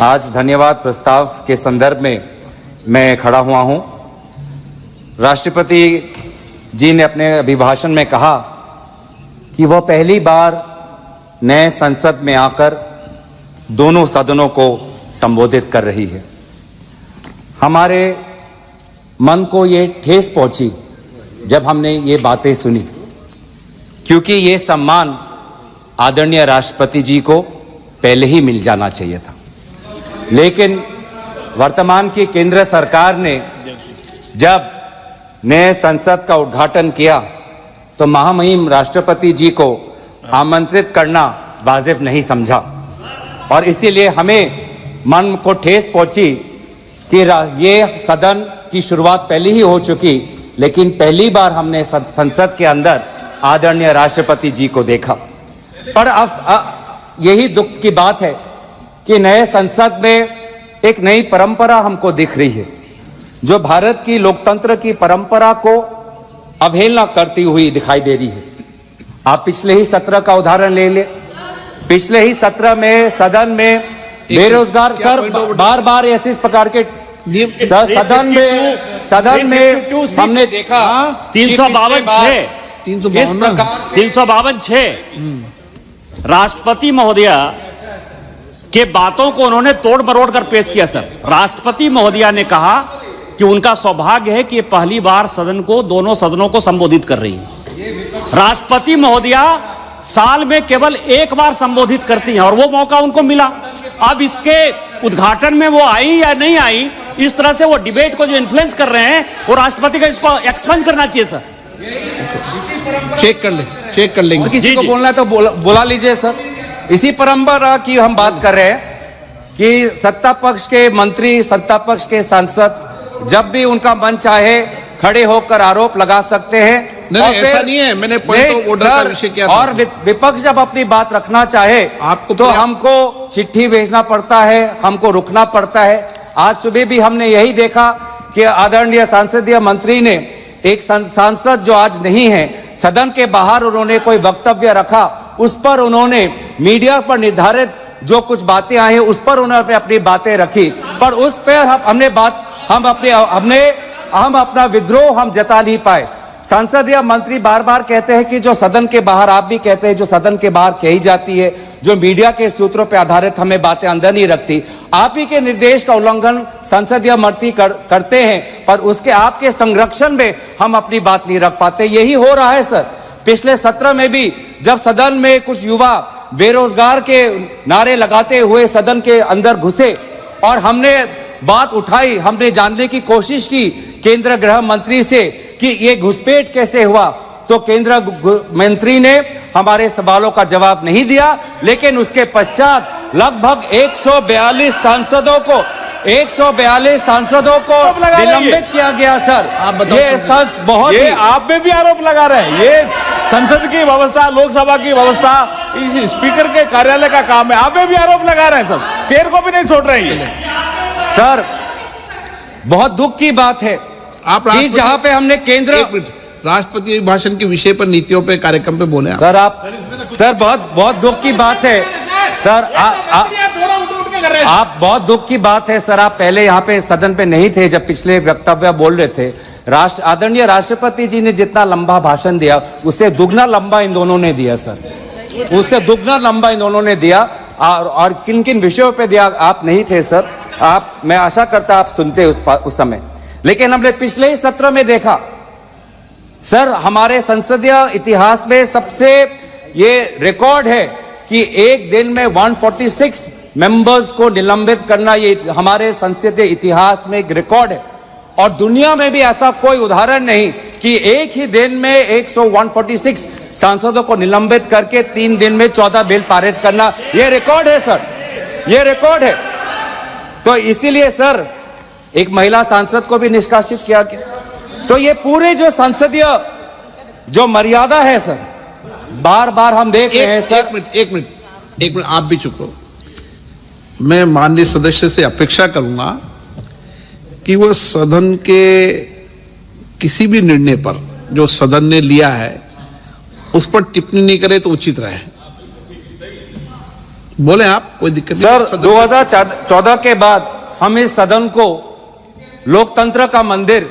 आज धन्यवाद प्रस्ताव के संदर्भ में मैं खड़ा हुआ हूं। राष्ट्रपति जी ने अपने अभिभाषण में कहा कि वह पहली बार नए संसद में आकर दोनों सदनों को संबोधित कर रही है। हमारे मन को ये ठेस पहुंची जब हमने ये बातें सुनी, क्योंकि ये सम्मान आदरणीय राष्ट्रपति जी को पहले ही मिल जाना चाहिए था। लेकिन वर्तमान की केंद्र सरकार ने जब नए संसद का उद्घाटन किया तो महामहिम राष्ट्रपति जी को आमंत्रित करना वाजिब नहीं समझा, और इसीलिए हमें मन को ठेस पहुंची कि ये सदन की शुरुआत पहले ही हो चुकी, लेकिन पहली बार हमने संसद के अंदर आदरणीय राष्ट्रपति जी को देखा। पर अब यही दुख की बात है कि नए संसद में एक नई परंपरा हमको दिख रही है, जो भारत की लोकतंत्र की परंपरा को अवहेलना करती हुई दिखाई दे रही है। आप पिछले ही सत्र का उदाहरण ले ले। पिछले ही सत्र में सदन में बेरोजगार सर बार बार ऐसे प्रकार के सदन में हमने देखा 352 राष्ट्रपति महोदया के बातों को उन्होंने तोड़ मरोड़ कर पेश किया। सर, राष्ट्रपति महोदया ने कहा कि उनका सौभाग्य है कि पहली बार सदन को, दोनों सदनों को संबोधित कर रही है। राष्ट्रपति महोदया साल में केवल एक बार संबोधित करती हैं और वो मौका उनको मिला। अब इसके उद्घाटन में वो आई या नहीं आई, इस तरह से वो डिबेट को जो इन्फ्लुएंस कर रहे हैं, वो राष्ट्रपति का इसको एक्सपंज करना चाहिए। सर, चेक कर लेंगे। किसी को बोलना है तो बोला लीजिए। सर, इसी परंपरा की हम बात कर रहे हैं कि सत्ता पक्ष के मंत्री, सत्ता पक्ष के सांसद जब भी उनका मन चाहे खड़े होकर आरोप लगा सकते हैं। नहीं, ऐसा नहीं है। मैंने पॉइंट ऑफ ऑर्डर का विषय किया था। और विपक्ष जब अपनी बात रखना चाहे तो हमको चिट्ठी भेजना पड़ता है, हमको रुकना पड़ता है। आज सुबह भी हमने यही देखा कि आदरणीय संसदीय मंत्री ने एक सांसद जो आज नहीं है, सदन के बाहर उन्होंने कोई वक्तव्य रखा, उस पर उन्होंने मीडिया पर निर्धारित जो कुछ बातें आई उस पर उन्होंने अपनी बातें रखी, पर उस पर हम अपना विद्रोह हम जता नहीं पाए। संसदीय मंत्री बार बार कहते हैं कि जो सदन के बाहर, आप भी कहते हैं जो सदन के बाहर कही जाती है, जो मीडिया के सूत्रों पर आधारित हमें बातें अंदर नहीं रखती। आप ही के निर्देश का उल्लंघन संसदीय मंत्री करते हैं, पर उसके आपके संरक्षण में हम अपनी बात नहीं रख पाते। यही हो रहा है। सर, पिछले सत्र में भी जब सदन में कुछ युवा बेरोजगार के नारे लगाते हुए सदन के अंदर घुसे और हमने बात उठाई, हमने जानने की कोशिश की केंद्र गृह मंत्री से कि ये घुसपैठ कैसे हुआ, तो केंद्र मंत्री ने हमारे सवालों का जवाब नहीं दिया। लेकिन उसके पश्चात लगभग 142 सांसदों को निलंबित किया गया। सर, ये बहुत ये आप पे भी आरोप लगा रहे हैं। ये संसद की व्यवस्था, लोकसभा की व्यवस्था, इस स्पीकर के कार्यालय का काम है। आप पे भी आरोप लगा रहे हैं। सब चेयर को भी नहीं छोड़ रहे हैं। सर, बहुत दुख की बात है कि जहां पे हमने केंद्र राष्ट्रपति भाषण के विषय पर, नीतियों पे, कार्यक्रम पे बोले सर बहुत दुख की बात है। सर, आप बहुत दुख की बात है। सर, आप पहले यहाँ पे सदन पे नहीं थे जब पिछले वक्तव्य बोल रहे थे। आदरणीय राष्ट्रपति जी ने जितना लंबा भाषण दिया, उससे दुगना लंबा इन दोनों ने दिया। सर, उससे दुगना लंबा इन दोनों ने दिया। और किन किन विषयों पे दिया आप नहीं थे। सर, मैं आशा करता आप सुनते उस समय। लेकिन हमने पिछले ही सत्र में देखा, सर, हमारे संसदीय इतिहास में सबसे ये रिकॉर्ड है कि एक दिन में 146 मेंबर्स को निलंबित करना, ये हमारे संसदीय इतिहास में एक रिकॉर्ड है। और दुनिया में भी ऐसा कोई उदाहरण नहीं कि एक ही दिन में 146 सांसदों को निलंबित करके 3 दिन में 14 बिल पारित करना, ये रिकॉर्ड है। सर, ये रिकॉर्ड है। तो इसीलिए सर, एक महिला सांसद को भी निष्कासित किया गया। तो ये पूरे जो संसदीय जो मर्यादा है सर, बार बार हम देख रहे हैं। सर, एक मिनट आप भी चुप रहो। मैं माननीय सदस्य से अपेक्षा करूंगा कि वह सदन के किसी भी निर्णय पर जो सदन ने लिया है उस पर टिप्पणी नहीं करे तो उचित रहे। बोले आप, कोई दिक्कत सर नहीं। 2014 के बाद हम इस सदन को लोकतंत्र का मंदिर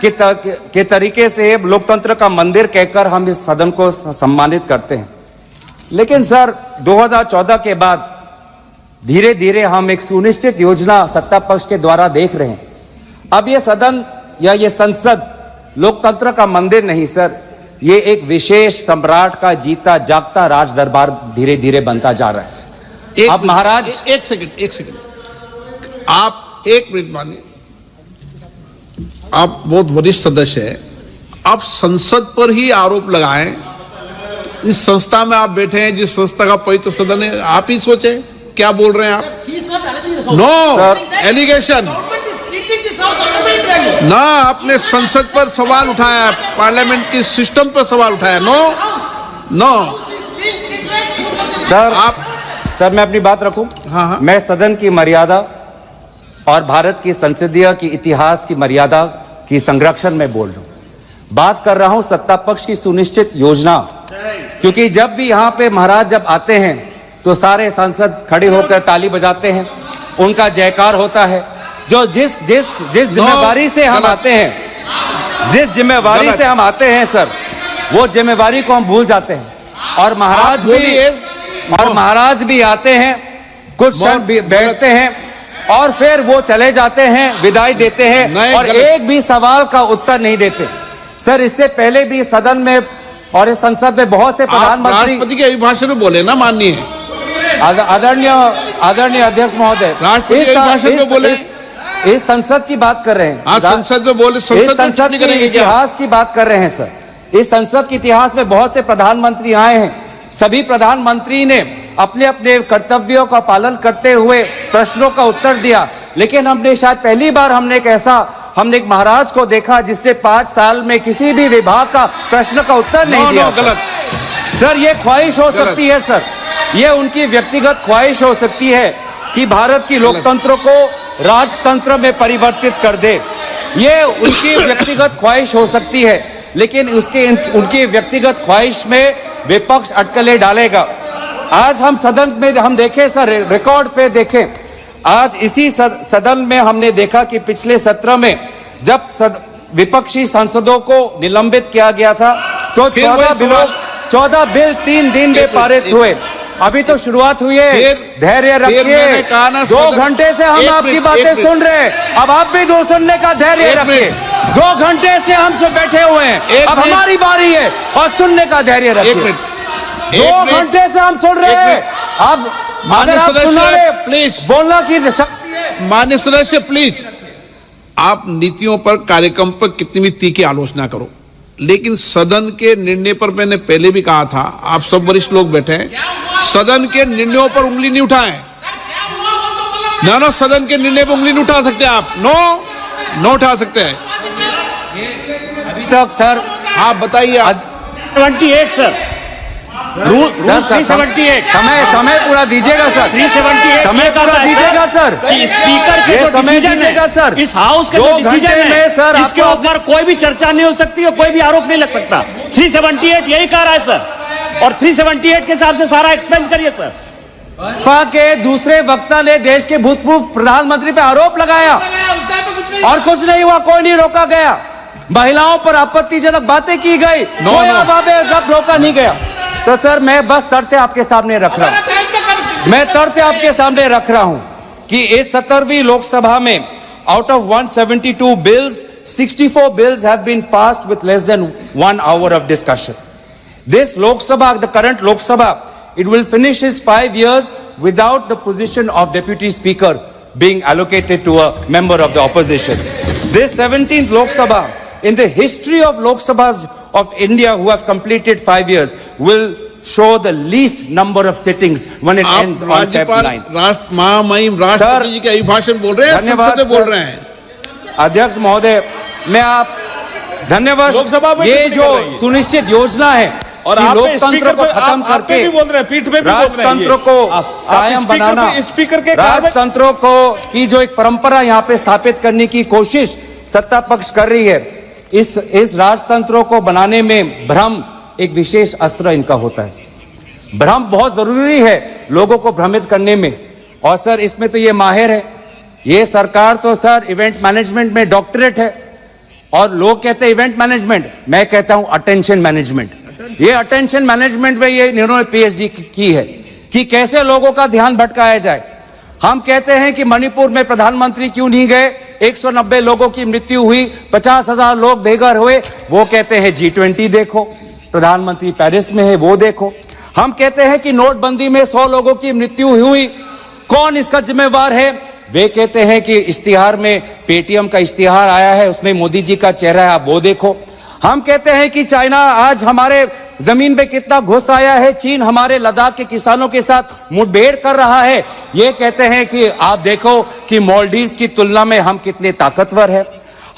के तरीके से लोकतंत्र का मंदिर कहकर हम इस सदन को सम्मानित करते हैं। लेकिन सर 2014 के बाद धीरे धीरे हम एक सुनिश्चित योजना सत्ता पक्ष के द्वारा देख रहे हैं। अब ये सदन या ये संसद लोकतंत्र का मंदिर नहीं सर, ये एक विशेष सम्राट का जीता जागता राज दरबार धीरे धीरे बनता जा रहा है। अब महाराज एक सेकंड आप एक मिनट मानिए। आप बहुत वरिष्ठ सदस्य है, आप संसद पर ही आरोप लगाएं। इस संस्था में आप बैठे हैं, जिस संस्था का पवित्र सदन है, आप ही सोचे क्या बोल रहे हैं आप। नो एलिगेशन ना, आपने संसद पर सवाल उठाया, पार्लियामेंट के सिस्टम पर सवाल उठाया। नो सर मैं अपनी बात रखूं। हाँ। मैं सदन की मर्यादा और भारत की संसदीय की इतिहास की मर्यादा की संरक्षण में बोल रहा हूं। बात कर रहा हूं सत्ता पक्ष की सुनिश्चित योजना, क्योंकि जब भी यहां पे महाराज जब आते हैं तो सारे सांसद खड़े होकर ताली बजाते हैं, उनका जयकार होता है। जो जिस जिम्मेवारी से हम आते हैं, जिस जिम्मेवारी से हम आते हैं सर, वो जिम्मेवारी को हम भूल जाते हैं। और महाराज भी आते हैं, कुछ क्षण बैठते हैं और फिर वो चले जाते हैं, विदाई देते हैं और एक भी सवाल का उत्तर नहीं देते। सर इससे पहले भी सदन में और इस संसद में बहुत से प्रधानमंत्री राष्ट्रपति के अभिभाषण में बोले ना, माननीय आदरणीय अध्यक्ष महोदय, राष्ट्रपति के अभिभाषण में बोले। इस संसद की बात कर रहे हैं। हाँ, संसद में बोले। इस संसद के इतिहास की बात कर रहे हैं सर। इस संसद के इतिहास में बहुत से प्रधानमंत्री आए हैं, सभी प्रधानमंत्री ने अपने अपने कर्तव्यों का पालन करते हुए प्रश्नों का उत्तर दिया। लेकिन हमने शायद पहली बार हमने एक महाराज को देखा जिसने 5 साल में किसी भी विभाग का प्रश्न का उत्तर नहीं दिया। गलत सर, ये ख्वाहिश हो सकती है सर, ये उनकी व्यक्तिगत ख्वाहिश हो सकती है कि भारत की लोकतंत्र को राजतंत्र में परिवर्तित कर दे। ये उनकी व्यक्तिगत ख्वाहिश हो सकती है, लेकिन उनकी व्यक्तिगत ख्वाहिश में विपक्ष अटकलें डालेगा। आज हम सदन में हम देखें सर, रिकॉर्ड पे देखें, आज इसी सदन में हमने देखा कि पिछले सत्र में जब विपक्षी सांसदों को निलंबित किया गया था तो 14 बिल 3 दिन में पारित हुए। अभी तो शुरुआत हुई है, धैर्य रखिए। 2 घंटे से हम आपकी बातें सुन रहे हैं, अब आप भी दो सुनने का धैर्य रखिए। 2 घंटे से हम सब बैठे हुए हैं, अब हमारी बारी है और सुनने का धैर्य रखिए। 2 घंटे से हम सुन रहे हैं, अब माननीय सदस्य प्लीज बोलना की शक्ति है। माननीय सदस्य प्लीज, आप नीतियों पर, कार्यक्रम पर कितनी भी तीखी आलोचना करो, लेकिन सदन के निर्णय पर मैंने पहले भी कहा था, आप सब वरिष्ठ लोग बैठे हैं, सदन के निर्णयों पर उंगली नहीं उठाएं। ना सदन के निर्णय पर उंगली नहीं उठा सकते आप। नो उठा सकते हैं अभी तक सर। आप बताइए। 78 सर, रूल 378 समय पूरा दीजिएगा सर। 378 समय पूरा दीजिएगा सर। स्पीकर के जो डिसीजन है सर, इस हाउस का जो डिसीजन है सर, इसके ऊपर कोई भी चर्चा नहीं हो सकती और कोई भी आरोप नहीं लग सकता। 378 यही कह रहा है सर, और 378 के हिसाब से सारा एक्सपेंस करिए सर। भाजपा के दूसरे वक्ता ने देश के भूतपूर्व प्रधानमंत्री पे आरोप लगाया और कुछ नहीं हुआ, कोई नहीं रोका गया। महिलाओं पर आपत्तिजनक बातें की गई, कोई रोका नहीं गया। तो सर मैं बस तथ्य आपके सामने रख रहा हूं, मैं तथ्य आपके सामने रख रहा हूं कि इस 17वीं लोकसभा में out of 172 bills, 64 bills have been passed with less than 1 hour of discussion. This Lok Sabha, the current Lok Sabha, it will finish its 5 years without the position of Deputy Speaker being allocated to a member of the opposition. This 17th Lok Sabha, in the history of Lok Sabhas of India who have completed 5 years, will show the least number of sittings when it ends on Feb 9th. राष्ट्रपति जी के अभिभाषण बोल रहे हैं, संसद में बोल रहे हैं। अध्यक्ष महोदय, मैं आप धन्यवाद। लोकसभा में ये जो सुनिश्चित योजना है और लोकतंत्र को खत्म करके भी बोल रहे हैं, पीठ पे भी राजतंत्र को कायम बनाना, स्पीकर के राजतंत्र को की जो एक परंपरा यहाँ पे स्थापित करने की कोशिश सत्ता पक्ष कर रही है, इस राजतंत्रों को बनाने में भ्रम एक विशेष अस्त्र इनका होता है। भ्रम बहुत जरूरी है लोगों को भ्रमित करने में। और सर इसमें तो ये माहिर है, ये सरकार तो सर इवेंट मैनेजमेंट में डॉक्टरेट है। और लोग कहते हैं इवेंट मैनेजमेंट, मैं कहता हूं अटेंशन मैनेजमेंट। ये अटेंशन मैनेजमेंट में ये इन्होंने पीएचडी की है कि कैसे लोगों का ध्यान भटकाया जाए। हम कहते हैं कि मणिपुर में प्रधानमंत्री क्यों नहीं गए, 190 लोगों की मृत्यु हुई, 50,000 लोग बेघर हुए। वो कहते हैं G20 देखो, प्रधानमंत्री पेरिस में है वो देखो। हम कहते हैं कि नोटबंदी में 100 लोगों की मृत्यु हुई, कौन इसका जिम्मेवार है? वे कहते हैं कि इश्तिहार में पेटीएम का इश्तिहार आया है, उसमें मोदी जी का चेहरा है, आप वो देखो। हम कहते हैं कि चाइना आज हमारे जमीन पे कितना घुस आया है, चीन हमारे लद्दाख के किसानों के साथ मुठभेड़ कर रहा है। ये कहते हैं कि आप देखो कि मालदीव्स की तुलना में हम कितने ताकतवर है।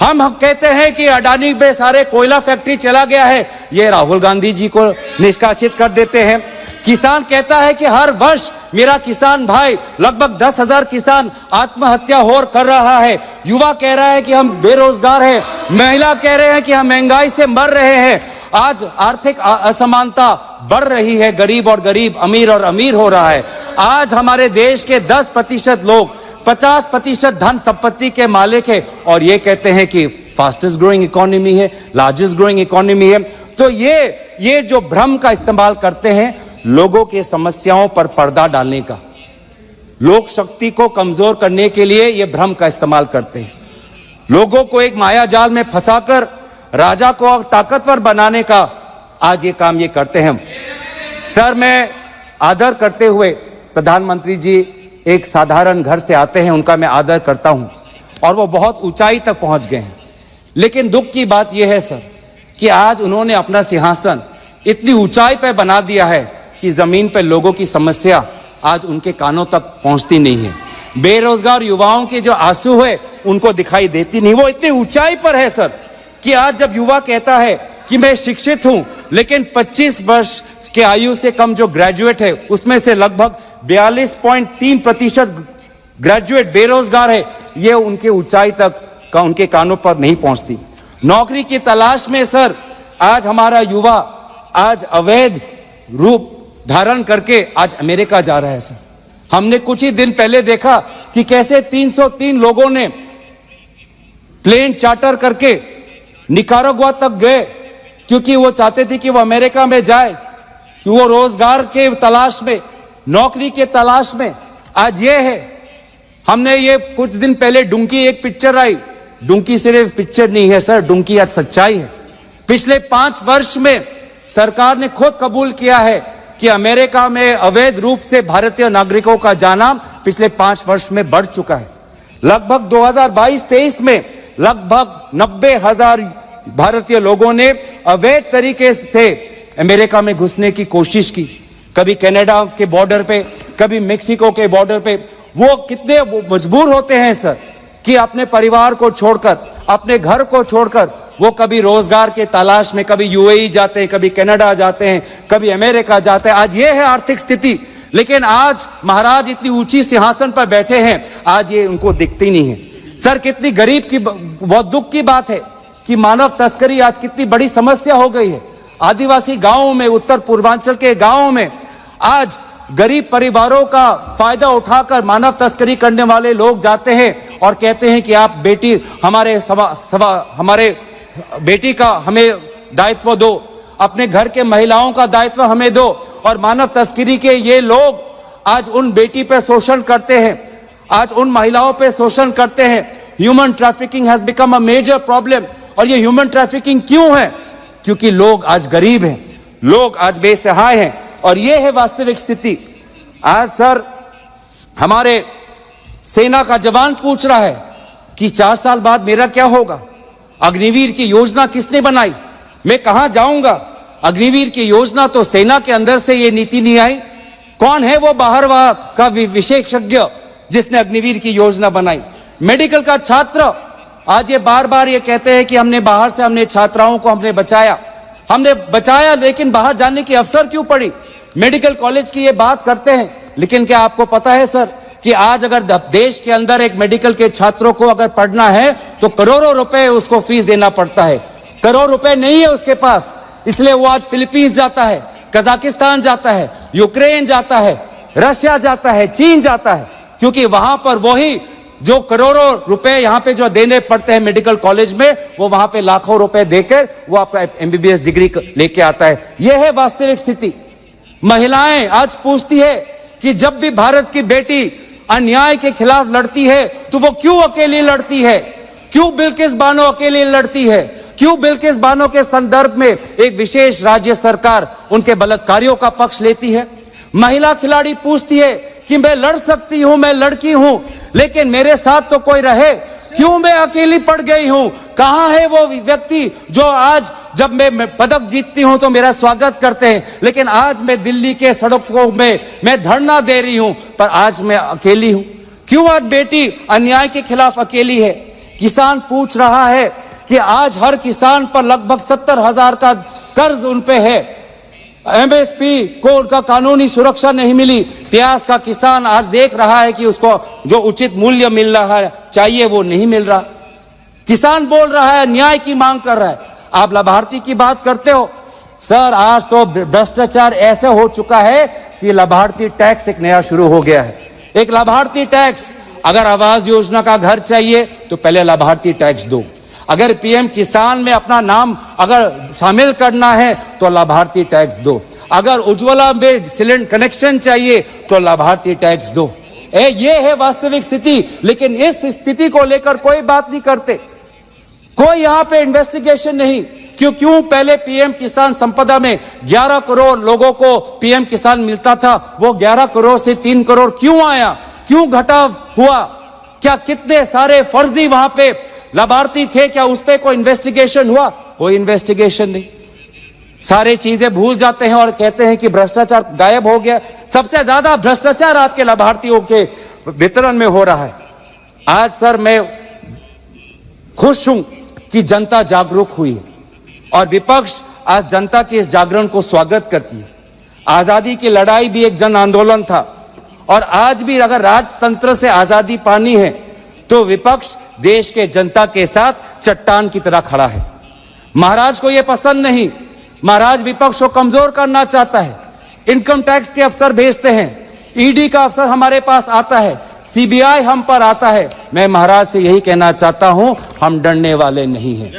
हम कहते हैं कि अडानी पे सारे कोयला फैक्ट्री चला गया है, ये राहुल गांधी जी को निष्कासित कर देते हैं। किसान कहता है कि हर वर्ष मेरा किसान भाई लगभग 10,000 किसान आत्महत्या हो कर रहा है। युवा कह रहा है कि हम बेरोजगार हैं, महिला कह रहे हैं कि हम महंगाई से मर रहे हैं। आज आर्थिक असमानता बढ़ रही है, गरीब और गरीब, अमीर और अमीर हो रहा है। आज हमारे देश के 10% लोग 50% धन संपत्ति के मालिक है और ये कहते हैं कि फास्टेस्ट ग्रोइंग इकोनॉमी है, लार्जेस्ट ग्रोइंग इकोनॉमी है। तो ये जो भ्रम का इस्तेमाल करते हैं लोगों के समस्याओं पर पर्दा डालने का, लोक शक्ति को कमजोर करने के लिए ये भ्रम का इस्तेमाल करते हैं। लोगों को एक माया जाल में फंसाकर राजा को ताकतवर बनाने का आज ये काम ये करते हैं। सर मैं आदर करते हुए, प्रधानमंत्री जी एक साधारण घर से आते हैं, उनका मैं आदर करता हूं और वो बहुत ऊंचाई तक पहुंच गए हैं। लेकिन दुख की बात यह है सर कि आज उन्होंने अपना सिंहासन इतनी ऊंचाई पर बना दिया है कि जमीन पर लोगों की समस्या आज उनके कानों तक पहुंचती नहीं है। बेरोजगार युवाओं के जो आंसू है उनको दिखाई देती नहीं। वो इतनी ऊंचाई पर है सर कि आज जब युवा कहता है कि मैं शिक्षित हूं, लेकिन 25 वर्ष के आयु से कम जो ग्रेजुएट है उसमें से लगभग 42.3% ग्रेजुएट बेरोजगार है, ये उनके ऊंचाई तक का उनके कानों पर नहीं पहुंचती। नौकरी की तलाश में सर आज हमारा युवा आज अवैध रूप धारण करके आज अमेरिका जा रहा है सर। हमने कुछ ही दिन पहले देखा कि कैसे 303 लोगों ने प्लेन चार्टर करके निकारागुआ तक गए क्योंकि वो चाहते थे कि वो अमेरिका में जाए, कि वो रोजगार के तलाश में, नौकरी के तलाश में। आज ये है, हमने ये कुछ दिन पहले डुंकी एक पिक्चर आई, डुंकी सिर्फ पिक्चर नहीं है सर, डुंकी आज सच्चाई है। पिछले 5 वर्ष में सरकार ने खुद कबूल किया है कि अमेरिका में अवैध रूप से भारतीय नागरिकों का जाना पिछले 5 वर्ष में बढ़ चुका है। लगभग 2022-23 में लगभग 90,000 भारतीय लोगों ने अवैध तरीके से अमेरिका में घुसने की कोशिश की, कभी कनाडा के बॉर्डर पे, कभी मेक्सिको के बॉर्डर पे। वो कितने मजबूर होते हैं सर कि अपने परिवार को छोड़कर, अपने घर को छोड़कर वो कभी रोजगार के तलाश में कभी यूएई जाते हैं, कभी कनाडा जाते हैं, कभी अमेरिका जाते हैं। आज ये है आर्थिक स्थिति। लेकिन आज महाराज इतनी ऊंची सिंहासन पर बैठे हैं, आज ये उनको दिखती नहीं है सर। कितनी गरीब की, बहुत दुख की बात है कि मानव तस्करी आज कितनी बड़ी समस्या हो गई है। आदिवासी गांवों में, उत्तर पूर्वांचल के गांवों में आज गरीब परिवारों का फायदा उठाकर मानव तस्करी करने वाले लोग जाते हैं और कहते हैं कि आप बेटी हमारे बेटी का हमें दायित्व दो, अपने घर के महिलाओं का दायित्व हमें दो। और मानव तस्करी के ये लोग आज उन बेटी पे शोषण करते हैं, आज उन महिलाओं पे शोषण करते हैं। Human trafficking has become a major problem. और ये ह्यूमन ट्रैफिकिंग क्यों है? क्योंकि लोग आज गरीब हैं, लोग आज बेसहाय हैं और ये है वास्तविक स्थिति। आज सर हमारे सेना का जवान पूछ रहा है कि 4 साल बाद मेरा क्या होगा? अग्निवीर की योजना किसने बनाई? मैं कहां जाऊंगा? अग्निवीर की योजना तो सेना के अंदर से ये नीति नहीं आई। कौन है वो बाहर का विशेषज्ञ जिसने अग्निवीर की योजना बनाई? मेडिकल का छात्र आज ये बार बार ये कहते हैं कि हमने बाहर से, हमने छात्राओं को हमने बचाया, लेकिन बाहर जाने की अवसर क्यों पड़ी? मेडिकल कॉलेज की ये बात करते हैं, लेकिन क्या आपको पता है सर कि आज अगर देश के अंदर एक मेडिकल के छात्रों को अगर पढ़ना है तो करोड़ों रुपए उसको फीस देना पड़ता है। करोड़ रुपए नहीं है उसके पास, इसलिए वो आज फिलीपींस जाता है, कजाकिस्तान जाता है, यूक्रेन जाता है, रशिया जाता है, चीन जाता है, क्योंकि वहां पर वही जो करोड़ों रुपए यहां पे जो देने पड़ते हैं मेडिकल कॉलेज में, वो वहां पे लाखों रुपए देकर वो अपना एमबीबीएस डिग्री लेके आता है। यह है वास्तविक स्थिति। महिलाएं आज पूछती है कि जब भी भारत की बेटी अन्याय के खिलाफ लड़ती है तो वो क्यों अकेली लड़ती है, क्यों बिल्किस बानो अकेली लड़ती है, क्यों बिल्किस बानो के संदर्भ में एक विशेष राज्य सरकार उनके बलात्कारियों का पक्ष लेती है। महिला खिलाड़ी पूछती है कि मैं लड़ सकती हूं, मैं लड़की हूं, लेकिन मेरे साथ तो कोई रहे, क्यों मैं अकेली पड़ गई हूं। कहां है वो व्यक्ति जो आज जब मैं पदक जीतती हूं तो मेरा स्वागत करते हैं, लेकिन आज मैं दिल्ली के सड़कों में मैं धरना दे रही हूं पर आज मैं अकेली हूं। क्यों आज बेटी अन्याय के खिलाफ अकेली है। किसान पूछ रहा है कि आज हर किसान पर लगभग 70,000 का कर्ज उन पे है, एमएसपी को उनका कानूनी सुरक्षा नहीं मिली। प्याज का किसान आज देख रहा है कि उसको जो उचित मूल्य मिल रहा है चाहिए वो नहीं मिल रहा। किसान बोल रहा है, न्याय की मांग कर रहा है। आप लाभार्थी की बात करते हो सर, आज तो भ्रष्टाचार ऐसे हो चुका है कि लाभार्थी टैक्स एक नया शुरू हो गया है। एक लाभार्थी टैक्स, अगर आवास योजना का घर चाहिए तो पहले लाभार्थी टैक्स दो, अगर पीएम किसान में अपना नाम अगर शामिल करना है तो लाभार्थी टैक्स दो, अगर उज्ज्वला में सिलेंडर कनेक्शन चाहिए तो लाभार्थी टैक्स दो। ये है वास्तविक स्थिति। लेकिन इस स्थिति को लेकर कोई बात नहीं करते, कोई यहां पे इन्वेस्टिगेशन नहीं। क्यों पहले पीएम किसान संपदा में 11 करोड़ लोगों को पीएम किसान मिलता था, वो 11 करोड़ से 3 करोड़ क्यों आया, क्यों घटाव हुआ, क्या कितने सारे फर्जी वहां पे लाभार्थी थे, क्या उस पर कोई इन्वेस्टिगेशन हुआ? कोई इन्वेस्टिगेशन नहीं। सारे चीजें भूल जाते हैं और कहते हैं कि भ्रष्टाचार गायब हो गया। सबसे ज्यादा भ्रष्टाचार आपके लाभार्थियों के वितरण में हो रहा है। आज सर मैं खुश हूं कि जनता जागरूक हुई है और विपक्ष आज जनता के इस जागरण को स्वागत करती है। आजादी की लड़ाई भी एक जन आंदोलन था और आज भी अगर राजतंत्र से आजादी पानी है तो विपक्ष देश के जनता के साथ चट्टान की तरह खड़ा है। महाराज को यह पसंद नहीं, महाराज विपक्ष को कमजोर करना चाहता है। इनकम टैक्स के अफसर भेजते हैं, ईडी का अफसर हमारे पास आता है, सीबीआई हम पर आता है। मैं महाराज से यही कहना चाहता हूं, हम डरने वाले नहीं हैं,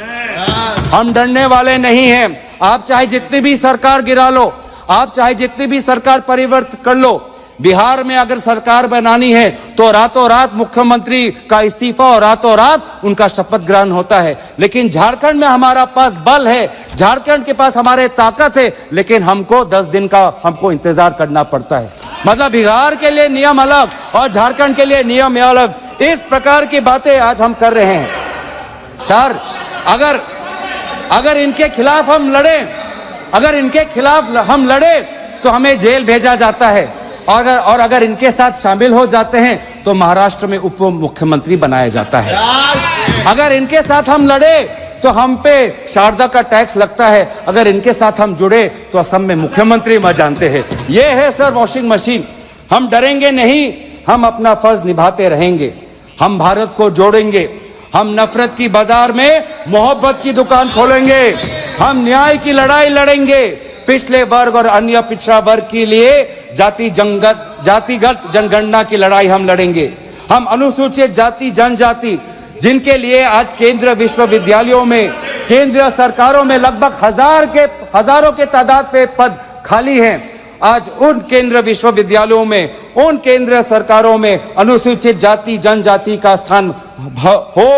हम डरने वाले नहीं हैं। आप चाहे जितनी भी सरकार गिरा लो, आप चाहे जितनी भी सरकार परिवर्तन कर लो, बिहार में अगर सरकार बनानी है तो रातों रात मुख्यमंत्री का इस्तीफा और रातों रात उनका शपथ ग्रहण होता है। लेकिन झारखंड में हमारा पास बल है, झारखंड के पास हमारे ताकत है, लेकिन हमको 10 दिन का हमको इंतजार करना पड़ता है। मतलब बिहार के लिए नियम अलग और झारखंड के लिए नियम अलग। इस प्रकार की बातें आज हम कर रहे हैं। सर अगर इनके खिलाफ हम लड़े, अगर इनके खिलाफ हम लड़े तो हमें जेल भेजा जाता है और अगर इनके साथ शामिल हो जाते हैं तो महाराष्ट्र में उप मुख्यमंत्री बनाया जाता है। अगर इनके साथ हम लड़े तो हम पे शारदा का टैक्स लगता है, अगर इनके साथ हम जुड़े तो असम में मुख्यमंत्री मर जानते हैं। ये है सर वॉशिंग मशीन। हम डरेंगे नहीं, हम अपना फर्ज निभाते रहेंगे, हम भारत को जोड़ेंगे, हम नफरत की बाजार में मोहब्बत की दुकान खोलेंगे, हम न्याय की लड़ाई लड़ेंगे, पिछले वर्ग और अन्य पिछड़ा वर्ग के लिए जातिगत जनगणना की लड़ाई हम लड़ेंगे, हम अनुसूचित जाति जनजाति जिनके लिए आज केंद्रीय विश्वविद्यालयों में केंद्रीय सरकारों में लगभग हजारों के तादाद पे पद खाली हैं, आज उन केंद्रीय विश्वविद्यालयों में उन केंद्रीय सरकारों में अनुसूचित जाति जनजाति का स्थान हो,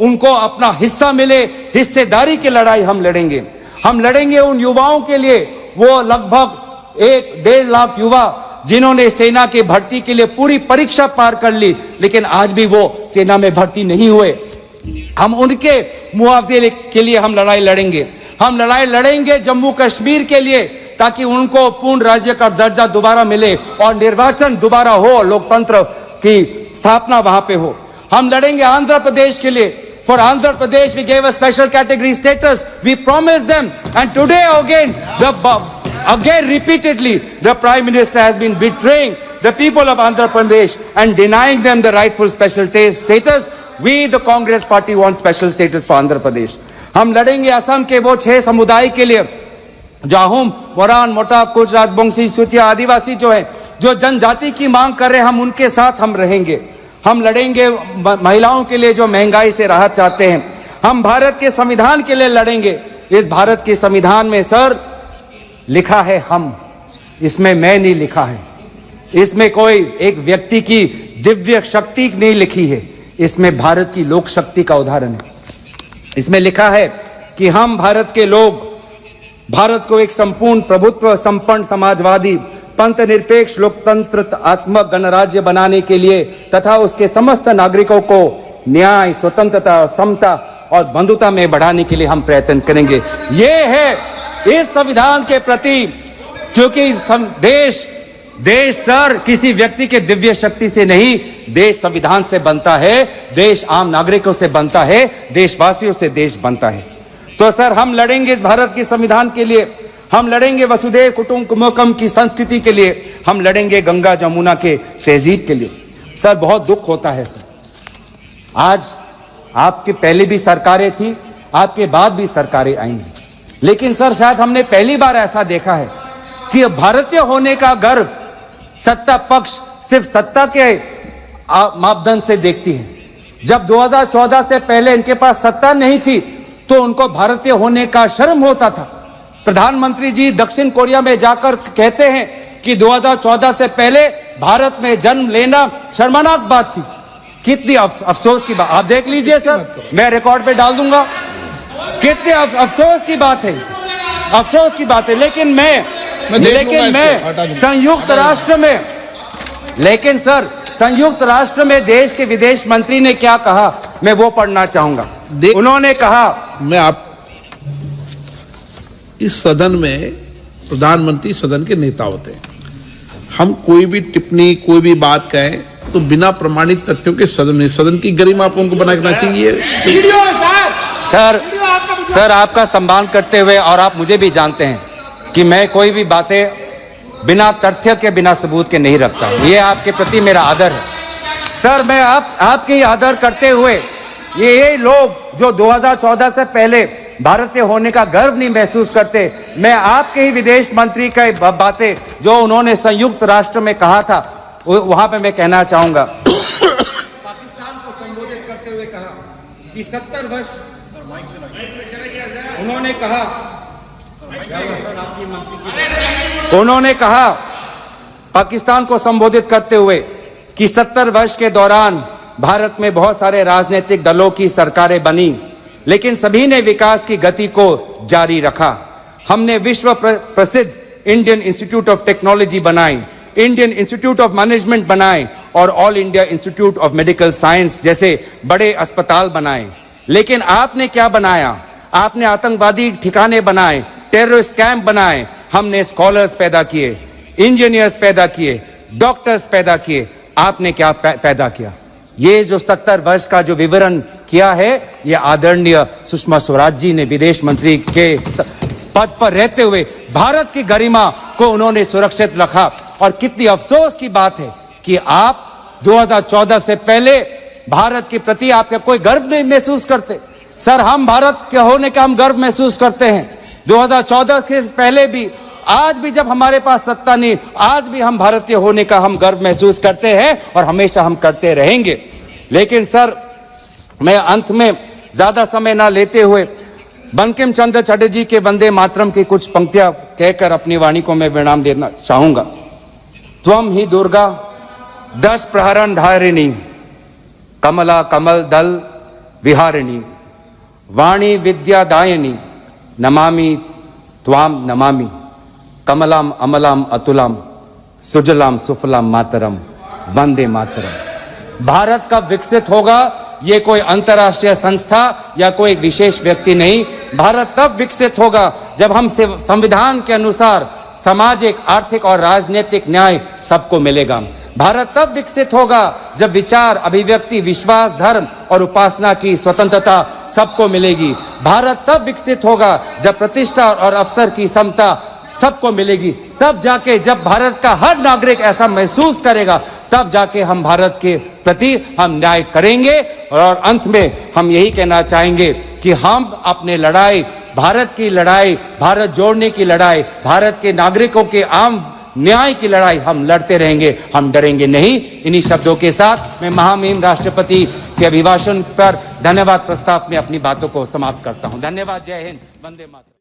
उनको अपना हिस्सा मिले, हिस्सेदारी की लड़ाई हम लड़ेंगे। हम लड़ेंगे उन युवाओं के लिए, वो लगभग 1-1.5 लाख युवा जिन्होंने सेना की भर्ती के लिए पूरी परीक्षा पार कर ली लेकिन आज भी वो सेना में भर्ती नहीं हुए। हम उनके मुआवजे के लिए हम लड़ाई लड़ेंगे। हम लड़ाई लड़ेंगे जम्मू कश्मीर के लिए ताकि उनको पूर्ण राज्य का दर्जा दोबारा मिले और निर्वाचन दोबारा हो, लोकतंत्र की स्थापना वहां पे हो। हम लड़ेंगे आंध्र प्रदेश के लिए। For Andhra Pradesh, we gave a special category status. We promised them, and today again repeatedly, the Prime Minister has been betraying the people of Andhra Pradesh and denying them the rightful special status. We, the Congress Party, want special status for Andhra Pradesh. हम लड़ेंगे असम के वो 6 समुदाय के लिए जाहुम, मोरान, मोटा, कुछ, राजवंशी, सूतिया, आदिवासी जो है, जो जनजाति की मांग कर रहे हैं, हम उनके साथ हम रहेंगे। हम लड़ेंगे महिलाओं के लिए जो महंगाई से राहत चाहते हैं। हम भारत के संविधान के लिए लड़ेंगे। इस भारत के संविधान में सर लिखा है हम, इसमें मैं नहीं लिखा है। इसमें कोई एक व्यक्ति की दिव्य शक्ति नहीं लिखी है, इसमें भारत की लोक शक्ति का उदाहरण है। इसमें लिखा है कि हम भारत के लोग भारत को एक संपूर्ण प्रभुत्व संपन्न समाजवादी पंथ निरपेक्ष लोकतंत्र आत्मक गणराज्य बनाने के लिए तथा उसके समस्त नागरिकों को न्याय, स्वतंत्रता, समता और बंधुता में बढ़ाने के लिए हम प्रयत्न करेंगे। ये है इस संविधान के प्रति, क्योंकि देश सर किसी व्यक्ति के दिव्य शक्ति से नहीं, देश संविधान से बनता है, देश आम नागरिकों से बनता है, देशवासियों से देश बनता है। तो सर हम लड़ेंगे इस भारत के संविधान के लिए, हम लड़ेंगे वसुधैव कुटुंबकम की संस्कृति के लिए, हम लड़ेंगे गंगा जमुना के तहजीब के लिए। सर बहुत दुख होता है सर, आज आपकी पहले भी सरकारें थी, आपके बाद भी सरकारें आई हैं, लेकिन सर शायद हमने पहली बार ऐसा देखा है कि भारतीय होने का गर्व सत्ता पक्ष सिर्फ सत्ता के मापदंड से देखती है। जब 2014 से पहले इनके पास सत्ता नहीं थी तो उनको भारतीय होने का शर्म होता था। प्रधानमंत्री जी दक्षिण कोरिया में जाकर कहते हैं कि 2014 से पहले भारत में जन्म लेना शर्मनाक बात थी। कितनी अफसोस की बात, आप देख लीजिए सर, मैं रिकॉर्ड पे डाल दूंगा। कितने अफसोस की बात है, अफसोस की बात है। लेकिन मैं संयुक्त राष्ट्र में, लेकिन सर संयुक्त राष्ट्र में देश के विदेश मंत्री ने क्या कहा, मैं वो पढ़ना चाहूंगा। उन्होंने कहा, मैं आप इस सदन में प्रधानमंत्री सदन के नेता होते हैं, हम कोई भी टिप्पणी कोई भी बात कहें तो बिना प्रमाणित तथ्यों के सदन की गरिमा आप उनको बना के चाहिए। सर आपका सम्मान करते हुए, और आप मुझे भी जानते हैं कि मैं कोई भी बातें बिना तथ्य के बिना सबूत के नहीं रखता, ये आपके प्रति मेरा आदर है। सर मैं आपके आदर करते हुए, ये लोग जो 2014 से पहले भारतीय होने का गर्व नहीं महसूस करते, मैं आपके ही विदेश मंत्री का बातें जो उन्होंने संयुक्त राष्ट्र में कहा था वहां पे मैं कहना चाहूंगा। पाकिस्तान को संबोधित करते हुए कहा कि 70 वर्ष, उन्होंने कहा पाकिस्तान को संबोधित करते हुए कि 70 वर्ष के दौरान भारत में बहुत सारे राजनीतिक दलों की सरकारें बनी, लेकिन सभी ने विकास की गति को जारी रखा। हमने विश्व प्रसिद्ध इंडियन इंस्टीट्यूट ऑफ टेक्नोलॉजी बनाई, इंडियन इंस्टीट्यूट ऑफ मैनेजमेंट बनाए और all India institute of medical science जैसे बड़े अस्पताल बनाए। लेकिन आपने क्या बनाया? आपने आतंकवादी ठिकाने बनाए, टेररिस्ट कैंप बनाए। हमने स्कॉलर्स पैदा किए, इंजीनियर्स पैदा किए, डॉक्टर्स पैदा किए। आपने क्या पैदा किया? ये जो 70 वर्ष का जो विवरण किया है, ये आदरणीय सुषमा स्वराज जी ने विदेश मंत्री के पद पर रहते हुए भारत की गरिमा को उन्होंने सुरक्षित रखा। और कितनी अफसोस की बात है कि आप 2014 से पहले भारत के प्रति आपका कोई गर्व नहीं महसूस करते। सर हम भारत के होने का हम गर्व महसूस करते हैं। 2014 के पहले भी, आज भी जब हमारे पास सत्ता नहीं, आज भी हम भारतीय होने का हम गर्व महसूस करते हैं और हमेशा हम करते रहेंगे। लेकिन सर मैं अंत में ज्यादा समय ना लेते हुए बंकिम चंद्र चटर्जी के वंदे मातरम की कुछ पंक्तियां कहकर अपनी वाणी को मैं विराम देना चाहूंगा। त्वम ही दुर्गा दश प्रहरण धारिणी, कमला कमल दल विहारिणी, वाणी विद्यादायिनी, नमामि त्वाम नमामि, कमलाम अमलाम अतुलाम, सुजलाम सुफलाम मातरम, वंदे मातरम। भारत कब विकसित होगा? ये कोई अंतर्राष्ट्रीय संस्था या कोई विशेष व्यक्ति नहीं। भारत तब विकसित होगा जब हम संविधान के अनुसार सामाजिक, आर्थिक और राजनीतिक न्याय सबको मिलेगा। भारत तब विकसित होगा जब विचार, अभिव्यक्ति, विश्वास, धर्म और उपासना की स्वतंत्रता सबको मिलेगी। भारत तब विकसित होगा जब प्रतिष्ठा और अवसर की समता सबको मिलेगी। तब जाके जब भारत का हर नागरिक ऐसा महसूस करेगा, तब जाके हम भारत के प्रति हम न्याय करेंगे। और अंत में हम यही कहना चाहेंगे कि हम अपने लड़ाई भारत की लड़ाई, भारत जोड़ने की लड़ाई, भारत के नागरिकों के आम न्याय की लड़ाई हम लड़ते रहेंगे, हम डरेंगे नहीं। इन्हीं शब्दों के साथ मैं महामहिम राष्ट्रपति के अभिभाषण पर धन्यवाद प्रस्ताव में अपनी बातों को समाप्त करता हूं। धन्यवाद। जय हिंद। वंदे मातरम।